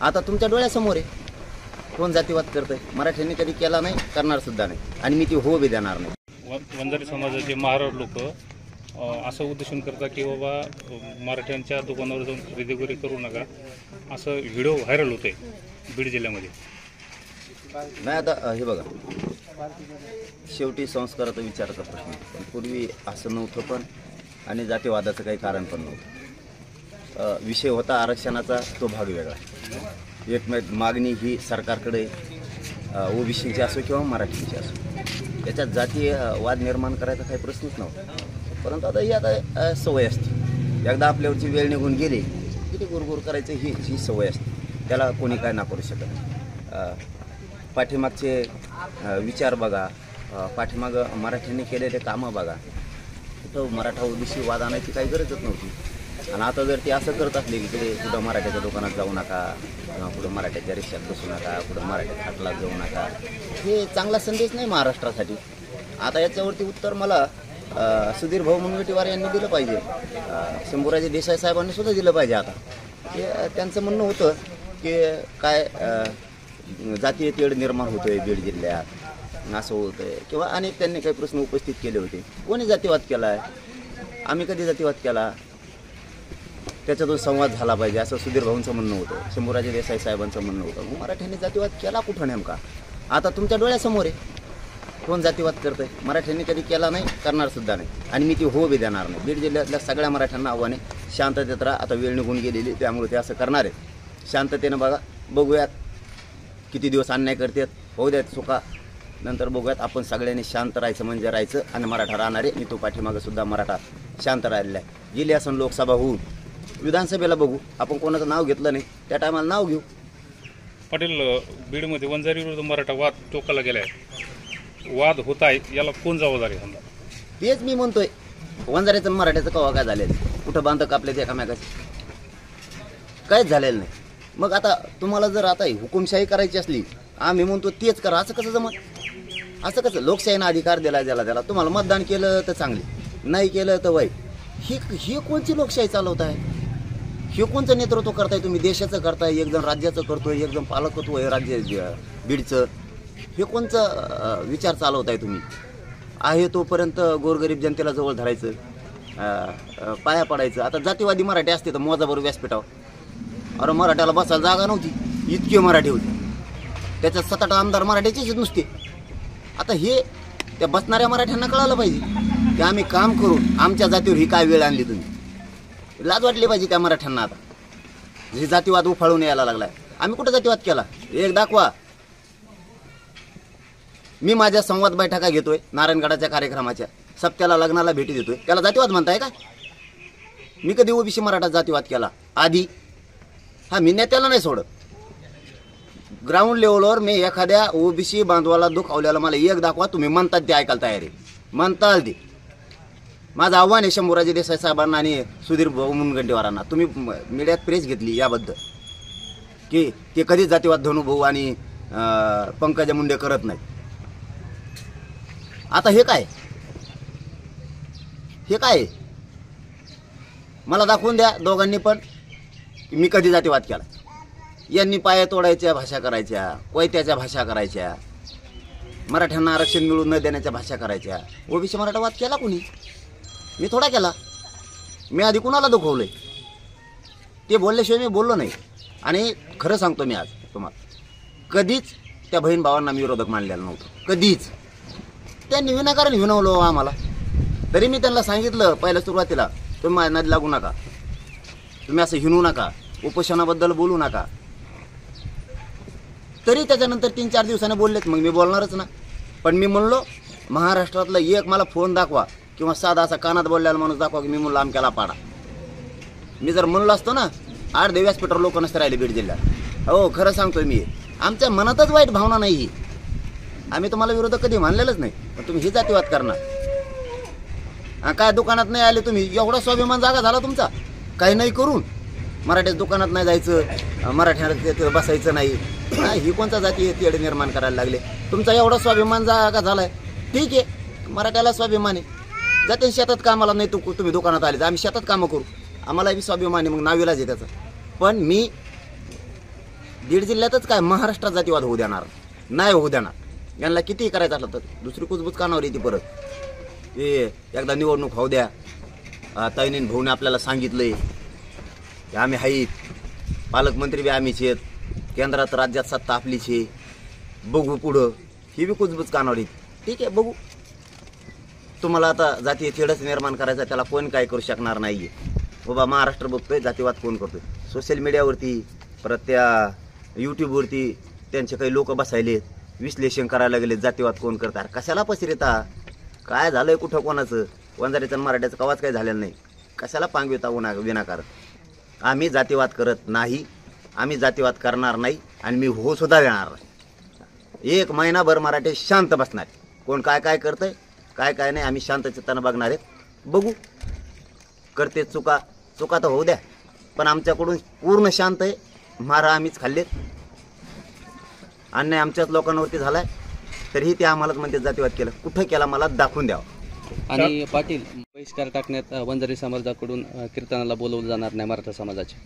आता तुमच्या डोळ्यासमोर आहे. कोण जातीवाद करतंय? मराठ्यांनी कधी केला नाही, करणार सुद्धा नाही, आणि मी ती हो बी देणार नाही. वंजारी समाजाचे महाराज लोक असं उद्देशून करतात की बाबा मराठ्यांच्या दुकानावर जाऊन खरेदी करू नका, असं व्हिडिओ व्हायरल होते बीड जिल्ह्यामध्ये. नाही, आता हे बघा, शेवटी संस्काराचा विचाराचा प्रश्न. पण पूर्वी असं नव्हतं पण, आणि जातीवादाचं काही कारण पण नव्हतं. विषय होता आरक्षणाचा, तो भाग वेगळा. एक मागणी ही सरकारकडे ओबीसीची असो किंवा मराठीची असो, त्याच्यात जातीय वाद निर्माण करायचा काही प्रश्नच नव्हता. परंतु आता ही आता सवय असते, एकदा आपल्यावरची वेळ निघून गेली की ते गुरगुर करायचं ही सवय असते. त्याला कोणी काय ना करू शकत. पाठीमागचे विचार बघा, पाठीमागं मराठ्यांनी केलेले कामं बघा. तिथं मराठा ओबीसी वाद आणायची काही गरजच नव्हती. आणि आता जर ते असं करत असले की ते कुठं मराठ्याच्या दुकानात जाऊ नका, कुठं मराठ्याच्या रिक्षात बसू नका, कुठं मराठ्याच्या हाटलात जाऊ नका, हे चांगला संदेश नाही महाराष्ट्रासाठी. आता याच्यावरती उत्तर मला सुधीर भाऊ मुनगंटीवार यांनी दिलं पाहिजे, शंभूराजे देसाई साहेबांनी सुद्धा दिलं पाहिजे. आता ते त्यांचं म्हणणं होतं की काय जातीय तेढ निर्माण होतोय बीड जिल्ह्यात, असं होतंय, किंवा अनेक त्यांनी काही प्रश्न उपस्थित केले होते. कोणी जातीवाद केला आहे? आम्ही कधी जातीवाद केला? त्याच्यातून संवाद झाला पाहिजे असं सुधीर भाऊंचं म्हणणं होतं, शंभूराजे देसाई साहेबांचं म्हणणं होतं. मराठ्यांनी जातीवाद केला कुठं नेमका? आता तुमच्या डोळ्यासमोर आहे. कोण जातीवाद करतंय? मराठ्यांनी कधी केला नाही, करणार सुद्धा नाही, आणि मी ती हो बी देणार नाही. बीड जिल्ह्यातल्या सगळ्या मराठ्यांना आव्हाने, शांततेत राहा. आता वेळ निघून गेलेली, त्यामुळे ते असं करणार आहे. शांततेनं बघा, बघूयात किती दिवस अन्याय करतात, होऊ द्यात चुका, नंतर बघूयात. आपण सगळ्यांनी शांत राहायचं म्हणजे राहायचं, आणि मराठा राहणार आहे. मी तो पाठीमागं सुद्धा मराठा शांत राहिलेला आहे. गेली असं लोकसभा होऊन विधानसभेला बघू, आपण कोणाचं नाव घेतलं नाही, त्या टायमाला नाव घेऊ. पाटील, बीडमध्ये वंजारी विरुद्ध मराठा वाद टोकाला गेलाय, वाद होत आहे, याला कोण जबाबदार आहे? समजा तेच मी म्हणतोय, वंजाऱ्याचं मराठ्याचं कवा काय झालेलं? कुठं बांध कापले एकामेकाचे? काहीच झालेलं नाही. मग आता तुम्हाला जर आता हुकुमशाही करायची असली, आम्ही म्हणतो तेच करा, असं कसं जमत? असं कसं? लोकशाहीनं अधिकार दिला त्याला. तुम्हाला मतदान केलं तर चांगले, नाही केलं तर वाईट. ही कोणची लोकशाही चालवत आहे? हे कोणचं नेतृत्व करताय तुम्ही? देशाचं करताय, एक जण राज्याचं करतोय, एक जण पालकत्व आहे राज्य बीडचं. हे कोणचं विचार चालवताय तुम्ही? आहे तोपर्यंत गोरगरीब जनतेला जवळ धरायचं, पाया पडायचं. आता जातीवादी मराठी असते तर मोजाबरोबर व्यासपीठावर, अरे मराठ्याला बसायला जागा नव्हती, इतके मराठी होते, त्याच्यात 7-8 आमदार मराठ्याचेच नुसते. आता हे त्या बसणाऱ्या मराठ्यांना कळालं पाहिजे की आम्ही काम करून आमच्या जातीवर ही काय वेळ आणली तुम्ही. लाज वाटली पाहिजे त्या मराठ्यांना. आता हे जातीवाद उफाळून यायला लागलाय. आम्ही कुठं जातीवाद केला? एक दाखवा. मी माझ्या संवाद बैठका घेतोय, नारायणगडाच्या कार्यक्रमाच्या, सप्त्याला लग्नाला भेटी देतोय, त्याला जातीवाद म्हणताय का? मी कधी ओबीसी मराठा जातीवाद केला? आधी हा मी नेत्याला नाही सोडत. ग्राउंड लेवलवर मी एखाद्या ओबीसी बांधवाला दुखावल्याला मला एक दाखवा, तुम्ही म्हणतात ते ऐकायला तयार आहे, म्हणताल ते. माझं आव्हान आहे शंभूराजे देसाई साहेबांना आणि सुधीर भाऊ मुनगंटीवारांना. तुम्ही मीडियात प्रेस घेतली याबद्दल की ते कधीच जातीवाद धनुभाऊ आणि पंकजा मुंडे करत नाही. आता हे काय? हे काय? मला दाखवून द्या दोघांनी पण की मी कधी जातीवाद केला. यांनी पाया तोडायच्या भाषा करायच्या, कोयत्याच्या भाषा करायच्या, मराठ्यांना आरक्षण मिळून न देण्याच्या भाषा करायच्या. ओबीसी मराठा वाद केला कोणी? मी थोडा केला. मी आधी कुणाला दुखवलंय? ते बोलल्याशिवाय मी बोललो नाही. आणि खरं सांगतो मी आज तुम्हाला, कधीच त्या बहीण भावांना मी विरोधक मानलेला नव्हतं, कधीच. त्यांनी विनाकारण हिणवलं आम्हाला. तरी मी त्यांना सांगितलं पहिल्या सुरुवातीला, तुम्ही माझ्या नादी लागू नका, तुम्ही असं हिणवू नका, उपोषणाबद्दल बोलू नका. तरी त्याच्यानंतर 3-4 दिवसाने बोललेत. मग मी बोलणारच ना. पण मी म्हणलो महाराष्ट्रातला एक मला फोन दाखवा किंवा साधा असा कानात बोललेला माणूस दाखवा की मी म्हणलो आमक्याला पाडा. मी जर म्हणलो असतो ना, 8 व्यासपीठावर लोक नसते राहिले बीड जिल्ह्यात. हो खरं सांगतोय मी, आमच्या मनातच वाईट भावना नाही ही. आम्ही तुम्हाला विरोधक कधी मानलेलंच नाही, पण तुम्ही ही जातीवाद करणार. काय दुकानात नाही आले तुम्ही, एवढा स्वाभिमान जागा झाला तुमचा, काही नाही करून मराठ्याच्या दुकानात नाही जायचं, मराठ्याला बसायचं नाही. ही कोणता जाती तेढ निर्माण करायला लागले? तुमचा एवढा स्वाभिमान जागा झालाय, ठीक आहे, मराठ्याला स्वाभिमान आहे. जाते शेतात कामाला नाही, तुम्ही दुकानात आले तर आम्ही शेतात कामं करू, आम्हाला बी स्वाभिमान आहे, मग नावीलाच आहे त्याचा. पण मी बीड जिल्ह्यातच काय महाराष्ट्रात जातीवाद होऊ देणार नाही, होऊ देणार. यांना कितीही करायचं असलं तर दुसरी कुजबूज कानावर येते परत. हे एकदा निवडणूक होऊ द्या. ताईनीन भाऊने आपल्याला सांगितलंय की आम्ही आहेत, पालकमंत्री बी आम्हीच आहेत, केंद्रात राज्यात सत्ता आपलीच आहे, बघू पुढं. ही बी कुजबूज कानावर येते. ठीक आहे, बघू. तुम्हाला आता जातीय तेढच निर्माण करायचा, त्याला कोण काय करू शकणार नाही आहे. बाबा महाराष्ट्र बघतोय जातीवाद कोण करतोय. सोशल मीडियावरती परत त्या यूट्यूबवरती त्यांचे काही लोक बसायले विश्लेषण करायला गेले जातीवाद कोण करतात. कशाला पसरिता, काय झालंय कुठं कोणाचं. वंजारीचं मराठ्याचं कवाच काही झालेलं नाही. कशाला पांगविता विनाकारण. आम्ही जातीवाद करत नाही, आम्ही जातीवाद करणार नाही आणि मी हो सुद्धा देणार नाही. 1 महिनाभर मराठी शांत बसणार. कोण काय काय करतंय काय काय नाही आम्ही शांत चित्तानं बघणार आहेत. बघू करते चुका तर होऊ द्या, पण आमच्याकडून पूर्ण शांत आहे. मारा आम्हीच खाल्लेत, अन्याय आमच्याच लोकांवरती झालाय, तरीही ते आम्हालाच म्हणते जातीवाद केलं. कुठं केला मला दाखवून द्यावं. आणि पाटील, बहिष्कार टाकण्यात वंजारी समाजाकडून कीर्तनाला बोलवलं जाणार नाही मराठा समाजाचे,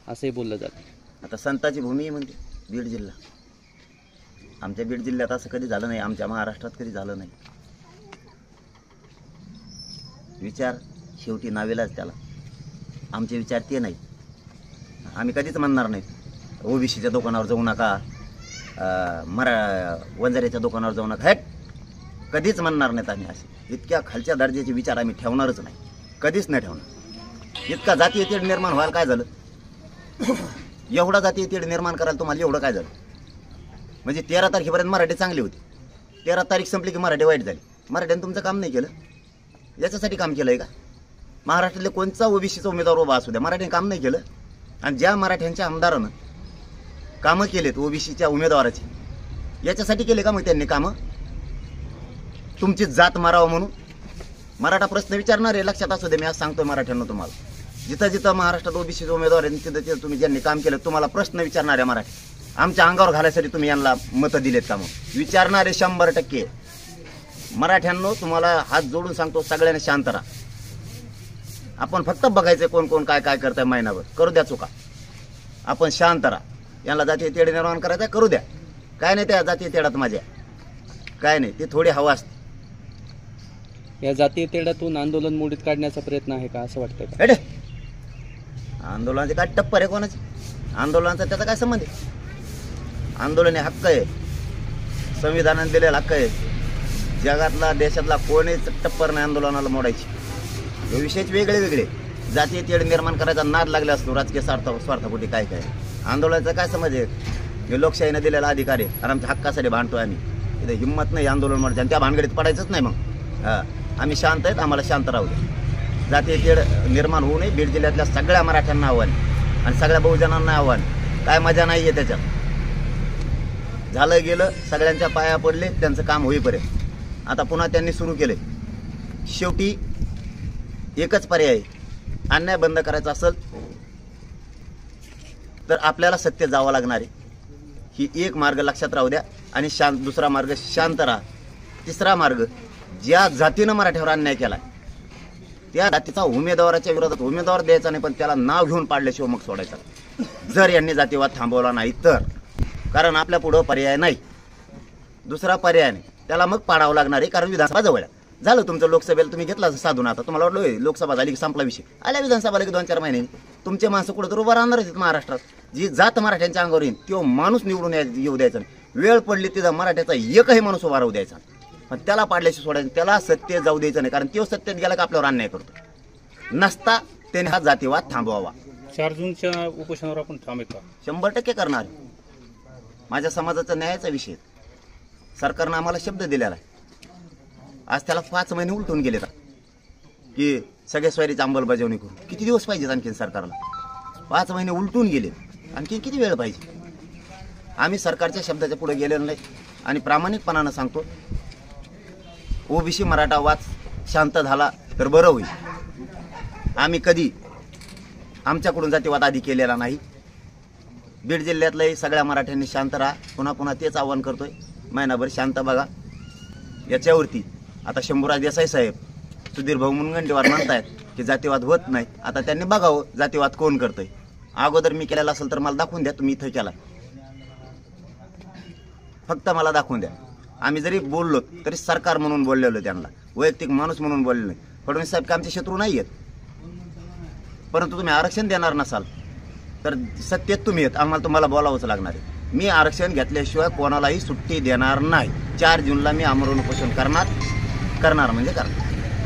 असंही बोललं जातं. आता संताची भूमी म्हणते बीड जिल्हा. आमच्या बीड जिल्ह्यात असं कधी झालं नाही, आमच्या महाराष्ट्रात कधी झालं नाही. विचार शेवटी नावेलाच त्याला. आमचे विचार ते नाही. आम्ही कधीच म्हणणार नाहीत ओबीसीच्या दुकानावर जाऊ नका, वंजाऱ्याच्या दुकानावर जाऊ नका, हट, कधीच म्हणणार नाहीत आम्ही. असे इतक्या खालच्या दर्जाचे विचार आम्ही ठेवणारच नाही, कधीच नाही ठेवणार. इतका जातीय तेढ निर्माण व्हायला काय झालं. एवढा जातीय तेढ निर्माण करायला तुम्हाला एवढं काय झालं. म्हणजे 13 तारखेपर्यंत मराठी चांगली होती, 13 तारीख संपली की मराठी वाईट झाली. मराठ्यानं तुमचं काम नाही केलं, याच्यासाठी काम केलं आहे का. महाराष्ट्रातले कोणचा ओबीसीचा उमेदवार उभा असू द्या, मराठीने काम नाही केलं. आणि ज्या मराठ्यांच्या आमदारानं कामं केलेत ओबीसीच्या उमेदवाराची, याच्यासाठी केले का मग त्यांनी कामं. तुमची जात मारावं म्हणून मराठा प्रश्न विचारणार आहे, लक्षात असू दे. मी आज सांगतोय मराठ्यांना, तुम्हाला जिथं जिथं महाराष्ट्रात ओबीसीचे उमेदवार आहेत तिथं तिथं तुम्ही ज्यांनी काम केलं तुम्हाला प्रश्न विचारणारे मराठी. आमच्या अंगावर घालायसाठी तुम्ही यांना मतं दिलेत का मग. विचारणारे 100%. मराठ्यांनो तुम्हाला हात जोडून सांगतो, सगळ्यांनी शांत राहा. आपण फक्त बघायचं कोण कोण काय काय करताय महिनाभर. करू द्या चुका, आपण शांत राहा. यांना जातीय तेढ निर्माण करायचं करू द्या. काय नाही त्या जातीय तेढात माझ्या काय नाही, ती थोडी हवा असते. या जातीय तेढ्यातून आंदोलन मोडीत काढण्याचा प्रयत्न आहे का, असं वाटतंय का. अरे आंदोलनाचे काय टप्पर आहे कोणाची. आंदोलनाचा त्याचा काय संबंध आहे. आंदोलन हे हक्क आहे, संविधानाने दिलेला हक्क आहे. जगातला देशातला कोणीच टप्पर नाही आंदोलनाला मोडायची. हे विषयच वेगळे वेगळे. जातीय तेढ निर्माण करायचा नाद लागला असतो राजकीय स्वार्थापोटी. काय काय आंदोलनाचा काय समज आहे. हे लोकशाहीने दिलेला अधिकार आहे आणि आमच्या हक्कासाठी भांडतोय आम्ही. इथे हिंमत नाही आंदोलन मोडायचं आणि त्या भानगडीत पडायचंच नाही. मग आम्ही शांत आहेत, आम्हाला शांत राहू दे. जातीय तेढ निर्माण होऊ नये. बीड जिल्ह्यातल्या सगळ्या मराठ्यांना आव्हान आणि सगळ्या बहुजनांना आव्हान. काय मजा नाही आहे त्याच्यात. झालं गेलं, सगळ्यांच्या पाया पडले त्यांचं काम होईपर्यंत. आता पुन्हा त्यांनी सुरू केले. शेवटी एकच पर्याय आहे, अन्याय बंद करायचा असेल तर आपल्याला सत्य जावं लागणार आहे. ही एक मार्ग लक्षात राहू द्या. आणि दुसरा मार्ग शांत राहा. तिसरा मार्ग, ज्या जातीनं मराठ्यावर अन्याय केला त्या जातीचा उमेदवाराच्या विरोधात उमेदवार द्यायचा नाही, पण त्याला नाव घेऊन पाडल्याशिवाय मग सोडायचा, जर यांनी जातीवाद थांबवला नाही तर. कारण आपल्या पुढं पर्याय नाही, दुसरा पर्याय नाही. त्याला मग पाडावं लागणार आहे, कारण विधानसभा जवळ झालं. तुमचं लोकसभेला तुम्ही घेतला साधून. आता तुम्हाला वाटलं लोकसभा झाली की संपला विषय. आल्या विधानसभा की 2-4 महिने तुमचे माणसं कुठं तर उभं राहणार आहेत महाराष्ट्रात. जी जात मराठ्यांच्या अंगावर येईल तो माणूस निवडून येऊ द्यायचा नाही. वेळ पडली तिथं मराठ्याचा एकही माणूस उभा राहू द्यायचा, पण त्याला पाडल्याशी सोडायचं. त्याला सत्य जाऊ द्यायचं नाही, कारण तो सत्तेत गेला का आपल्यावर अन्याय करतो. नसता त्याने हा जातीवाद थांबवावा. 4 जूनच्या उपोषणावर आपण ठाम आहे का. 100% करणार. माझ्या समाजाचा न्यायाचा विषय. सरकारनं आम्हाला शब्द दिलेला आहे. आज त्याला 5 महिने उलटून गेले की सगळ्या स्वारीची अंमलबजावणी करू. किती दिवस पाहिजेत आणखीन सरकारला. 5 महिने उलटून गेले, आणखी किती वेळ पाहिजे. आम्ही सरकारच्या शब्दाच्या पुढे गेलेलो नाही. आणि प्रामाणिकपणानं सांगतो, ओबीसी मराठा वाद शांत झाला तर बरं होईल. आम्ही कधी आमच्याकडून जातीवाद आधी केलेला नाही. बीड जिल्ह्यातल्याही सगळ्या मराठ्यांनी शांत राहा. पुन्हा पुन्हा तेच आवाहन करतोय, महिनाभर शांत बघा. याच्यावरती आता शंभूराज देसाई साहेब, सुधीर भाऊ मुनगंटीवार म्हणतायत की जातीवाद होत नाही. आता त्यांनी बघावं जातीवाद कोण करतंय. अगोदर मी केलेला असेल तर मला दाखवून द्या तुम्ही इथं केला. फक्त मला दाखवून द्या. आम्ही जरी बोललो तरी सरकार म्हणून बोललेलो, त्यांना वैयक्तिक माणूस म्हणून बोलले नाही. फडणवीस साहेब आमचे शत्रू नाही आहेत, परंतु तुम्ही आरक्षण देणार नसाल तर सत्तेत तुम्ही आहेत, आम्हाला तुम्हाला बोलावंच लागणार आहे. मी आरक्षण घेतल्याशिवाय कोणालाही सुट्टी देणार नाही. 4 जूनला मी आमरण उपोषण करणार म्हणजे करणार.